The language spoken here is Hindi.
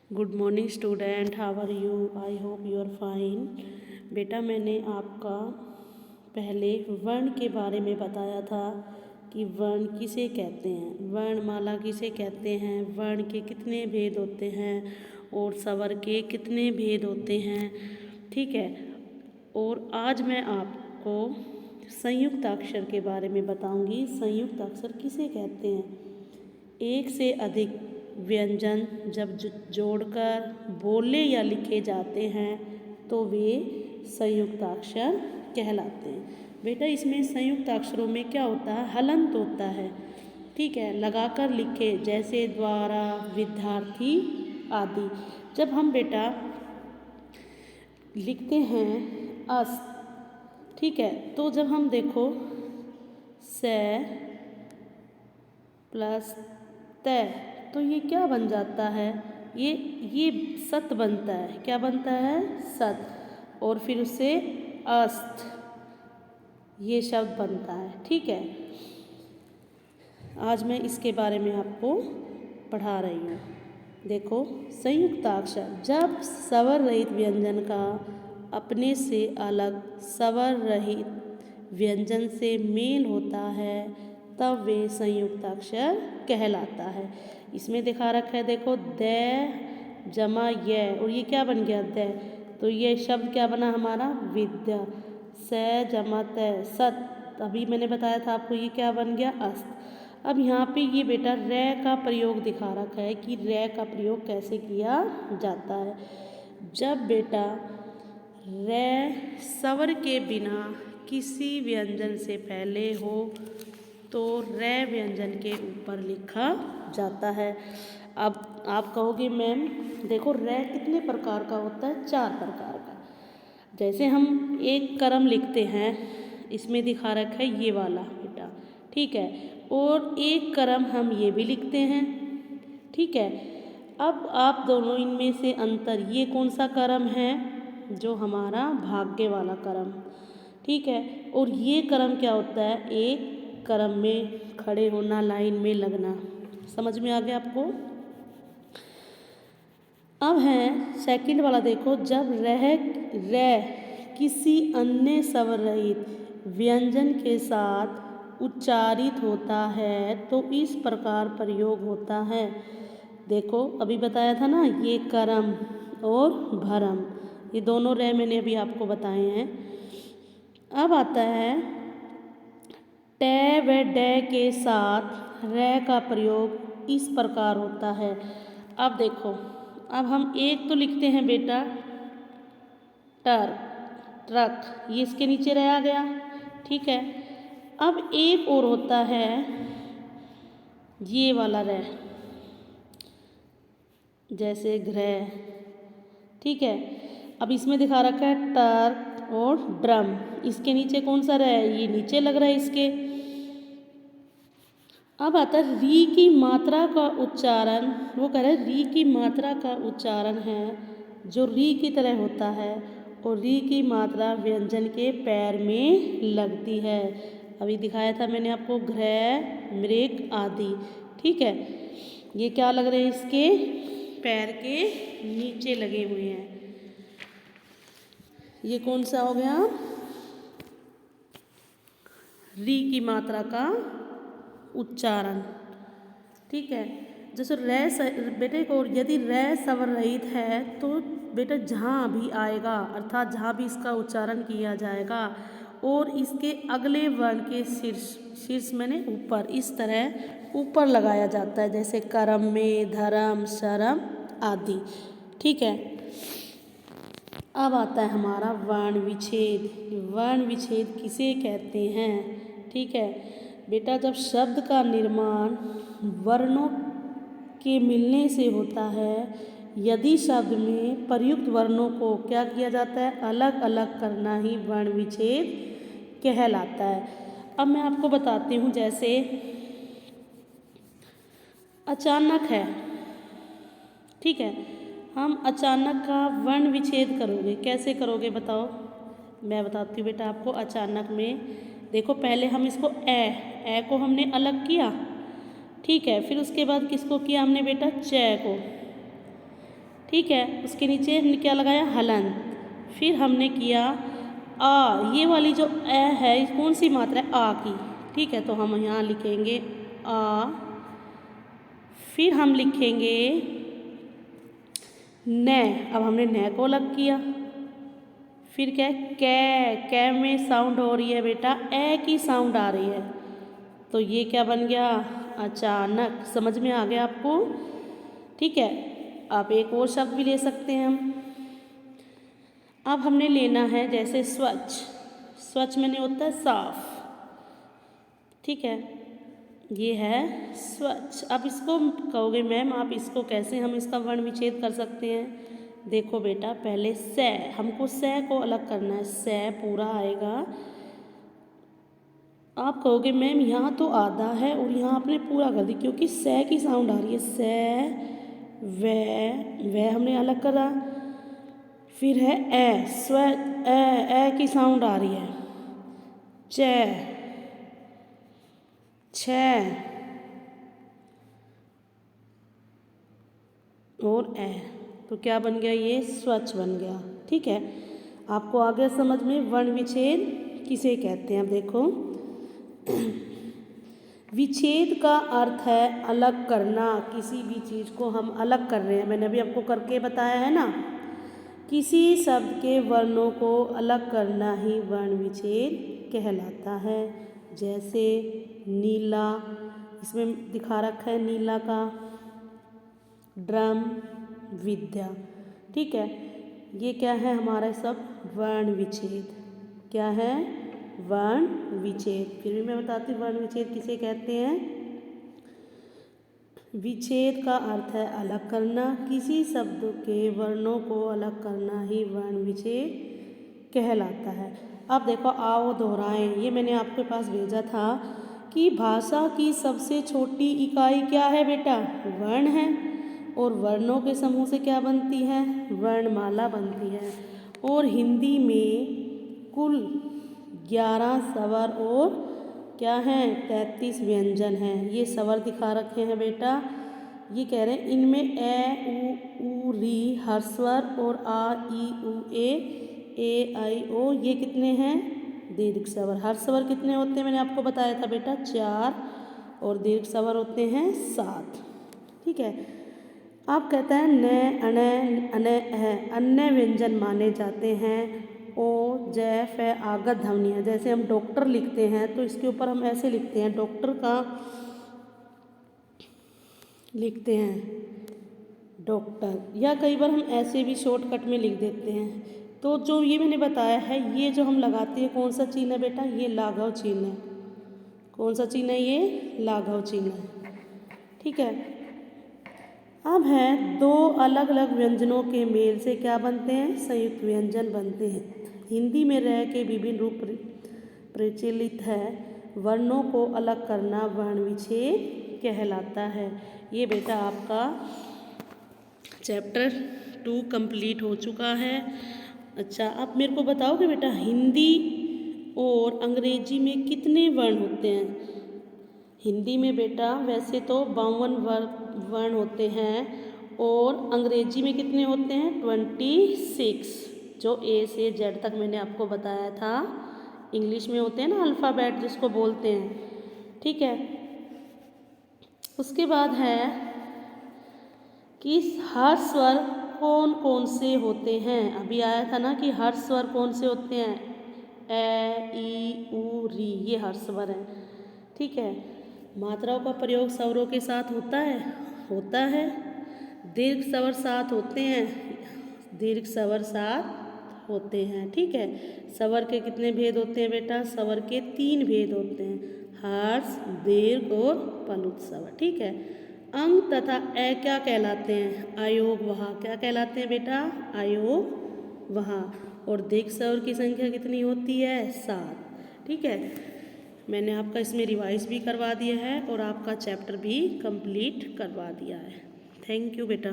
Good morning student, how are you? I hope you are fine. बेटा, मैंने आपका पहले वर्ण के बारे में बताया था कि वर्ण किसे कहते हैं, वर्णमाला किसे कहते हैं, वर्ण के कितने भेद होते हैं और स्वर के कितने भेद होते हैं। ठीक है। और आज मैं आपको संयुक्त अक्षर के बारे में बताऊंगी। संयुक्त अक्षर किसे कहते हैं? एक से अधिक व्यंजन जब जोड़कर बोले या लिखे जाते हैं तो वे संयुक्त अक्षर कहलाते हैं। बेटा, इसमें संयुक्त अक्षरों में क्या होता है? हलंत होता है। ठीक है, लगाकर लिखे, जैसे द्वारा, विद्यार्थी आदि। जब हम बेटा लिखते हैं अस, ठीक है, तो जब हम देखो से प्लस तय, तो ये क्या बन जाता है? ये सत बनता है। क्या बनता है? सत। और फिर उससे अस्त, ये शब्द बनता है। ठीक है, आज मैं इसके बारे में आपको पढ़ा रही हूँ। देखो, संयुक्ताक्षर जब स्वर रहित व्यंजन का अपने से अलग स्वर रहित व्यंजन से मेल होता है तब वे संयुक्ताक्षर कहलाता है। इसमें दिखा रखा है, देखो, द जमा य, और ये क्या बन गया? द। तो ये शब्द क्या बना हमारा? विद्या। स जमा त, सत। अभी मैंने बताया था आपको, ये क्या बन गया? अस्त। अब यहाँ पे ये बेटा रै का प्रयोग दिखा रखा है कि रै का प्रयोग कैसे किया जाता है। जब बेटा रै स्वर के बिना किसी व्यंजन से पहले हो तो रै व्यंजन के ऊपर लिखा जाता है। अब आप कहोगे मैम, देखो रै कितने प्रकार का होता है? 4 प्रकार का। जैसे हम एक क्रम लिखते हैं, इसमें दिखा रखा है ये वाला बेटा, ठीक है, और एक क्रम हम ये भी लिखते हैं। ठीक है, अब आप दोनों इनमें से अंतर, ये कौन सा क्रम है? जो हमारा भाग्य वाला क्रम। ठीक है, और ये क्रम क्या होता है? एक क्रम में खड़े होना, लाइन में लगना। समझ में आ गया आपको? अब है सेकंड वाला, देखो, जब रै किसी अन्य स्वर रहित व्यंजन के साथ उच्चारित होता है तो इस प्रकार प्रयोग होता है। देखो, अभी बताया था ना, ये करम और भरम, ये दोनों रै मैंने अभी आपको बताए हैं। अब आता है ट व ड के साथ रै का प्रयोग इस प्रकार होता है। अब देखो, अब हम एक तो लिखते हैं बेटा टर, ट्रक, ये इसके नीचे रै आ गया। ठीक है, अब एक और होता है ये वाला रै, जैसे घृ। ठीक है, अब इसमें दिखा रखा है टर और ड्रम, इसके नीचे कौन सा रै? ये नीचे लग रहा है इसके। अब आता है री की मात्रा का उच्चारण। वो कह रहे हैं री की मात्रा का उच्चारण है जो री की तरह होता है और री की मात्रा व्यंजन के पैर में लगती है। अभी दिखाया था मैंने आपको घृ, मृग आदि। ठीक है, ये क्या लग रहे हैं? इसके पैर के नीचे लगे हुए हैं। ये कौन सा हो गया? री की मात्रा का उच्चारण। ठीक है, जैसे रै बेटे को, यदि रै स्वर रहित है तो बेटा जहाँ भी आएगा, अर्थात जहाँ भी इसका उच्चारण किया जाएगा और इसके अगले वर्ण के शीर्ष मैंने ऊपर, इस तरह ऊपर लगाया जाता है, जैसे करम में, धर्म, शरम आदि। ठीक है, अब आता है हमारा वर्ण विच्छेद। वर्ण विच्छेद किसे कहते हैं? ठीक है बेटा, जब शब्द का निर्माण वर्णों के मिलने से होता है, यदि शब्द में प्रयुक्त वर्णों को क्या किया जाता है? अलग अलग करना ही वर्ण विच्छेद कहलाता है। अब मैं आपको बताती हूँ, जैसे अचानक है। ठीक है, हम अचानक का वर्ण विच्छेद करोगे, कैसे करोगे बताओ? मैं बताती हूँ बेटा आपको। अचानक में देखो, पहले हम इसको ए को हमने अलग किया। ठीक है, फिर उसके बाद किसको किया हमने बेटा? च को। ठीक है। उसके नीचे हमने क्या लगाया, हलंत। फिर हमने किया आ, ये वाली जो ए है कौन सी मात्रा है, आ की। ठीक है, तो हम यहाँ लिखेंगे आ। फिर हम लिखेंगे न। अब हमने न को अलग किया। फिर क्या है, कै में साउंड हो रही है बेटा, ए की साउंड आ रही है, तो ये क्या बन गया, अचानक। समझ में आ गया आपको? ठीक है। अब एक और शब्द भी ले सकते हैं हम। अब हमने लेना है जैसे स्वच्छ। स्वच्छ मैंने होता है साफ। ठीक है, ये है स्वच्छ। अब इसको कहोगे मैम आप इसको कैसे हम इसका वर्ण विच्छेद कर सकते हैं? देखो बेटा, पहले से, हमको से को अलग करना है, से पूरा आएगा। आप कहोगे मैम यहाँ तो आधा है और यहाँ आपने पूरा कर दी, क्योंकि से की साउंड आ रही है, से वे हमने अलग करा। फिर है ए, स्व ए की साउंड आ रही है, च, छ और ए, तो क्या बन गया, ये स्वच्छ बन गया। ठीक है, आपको आ गया समझ में वर्ण विच्छेद किसे कहते हैं? अब देखो, विच्छेद का अर्थ है अलग करना। किसी भी चीज़ को हम अलग कर रहे हैं, मैंने अभी आपको करके बताया है ना। किसी शब्द के वर्णों को अलग करना ही वर्ण विच्छेद कहलाता है। जैसे नीला, इसमें दिखा रखा है नीला का, ड्रम, विद्या। ठीक है, ये क्या है हमारा सब वर्ण विच्छेद। क्या है, वर्ण विच्छेद। फिर भी मैं बताती हूँ वर्ण विच्छेद किसे कहते हैं। विच्छेद का अर्थ है अलग करना। किसी शब्द के वर्णों को अलग करना ही वर्ण विच्छेद कहलाता है। अब देखो, आओ दोहराएं। ये मैंने आपके पास भेजा था कि भाषा की सबसे छोटी इकाई क्या है बेटा, वर्ण है। और वर्णों के समूह से क्या बनती है, वर्णमाला बनती है। और हिंदी में कुल 11 स्वर और क्या हैं, 33 व्यंजन हैं। ये स्वर दिखा रखे हैं बेटा। ये कह रहे हैं इनमें ए उ री हर स्वर और आ ई उ ए आई ओ ये कितने हैं, दीर्घ स्वर। हर स्वर कितने होते हैं, मैंने आपको बताया था बेटा 4, और दीर्घ स्वर होते हैं 7। ठीक है, आप कहता है न, अन, अने, अन्य व्यंजन माने जाते हैं। ओ, जय, फे, आगत ध्वनियाँ। जैसे हम डॉक्टर लिखते हैं तो इसके ऊपर हम ऐसे लिखते हैं, डॉक्टर का लिखते हैं डॉक्टर, या कई बार हम ऐसे भी शॉर्टकट में लिख देते हैं। तो जो ये मैंने बताया है, ये जो हम लगाते हैं कौन सा चिन्ह है बेटा, ये लाघव चिन्ह है। कौन सा चिन्ह है, ये लाघव चिन्ह है। ठीक है, अब है दो अलग अलग व्यंजनों के मेल से क्या बनते हैं, संयुक्त व्यंजन बनते हैं। हिंदी में रह के विभिन्न रूप प्रचलित है। वर्णों को अलग करना वर्ण विच्छेद कहलाता है। ये बेटा आपका चैप्टर 2 कंप्लीट हो चुका है। अच्छा, आप मेरे को बताओगे बेटा हिंदी और अंग्रेजी में कितने वर्ण होते हैं? हिंदी में बेटा वैसे तो 52 वर्ण होते हैं, और अंग्रेजी में कितने होते हैं, 26, जो ए से जेड तक मैंने आपको बताया था। इंग्लिश में होते हैं ना अल्फ़ाबेट जिसको बोलते हैं। ठीक है, उसके बाद है कि हर स्वर कौन कौन से होते हैं। अभी आया था ना कि हर स्वर कौन से होते हैं, ए ई उ री, ये हर स्वर हैं। ठीक है, मात्राओं का प्रयोग स्वरों के साथ होता है। दीर्घ स्वर साथ होते हैं, दीर्घ स्वर साथ होते हैं। ठीक है, स्वर के कितने भेद होते हैं बेटा, स्वर के 3 भेद होते हैं, हर्ष, दीर्घ और प्लुत स्वर। ठीक है, अंग तथा ए क्या कहलाते हैं, आयोग वहा। क्या कहलाते हैं बेटा, आयोग वहा। और दीर्घ स्वर की संख्या कितनी होती है, 7। ठीक है, मैंने आपका इसमें रिवाइज भी करवा दिया है और आपका चैप्टर भी कंप्लीट करवा दिया है। थैंक यू बेटा।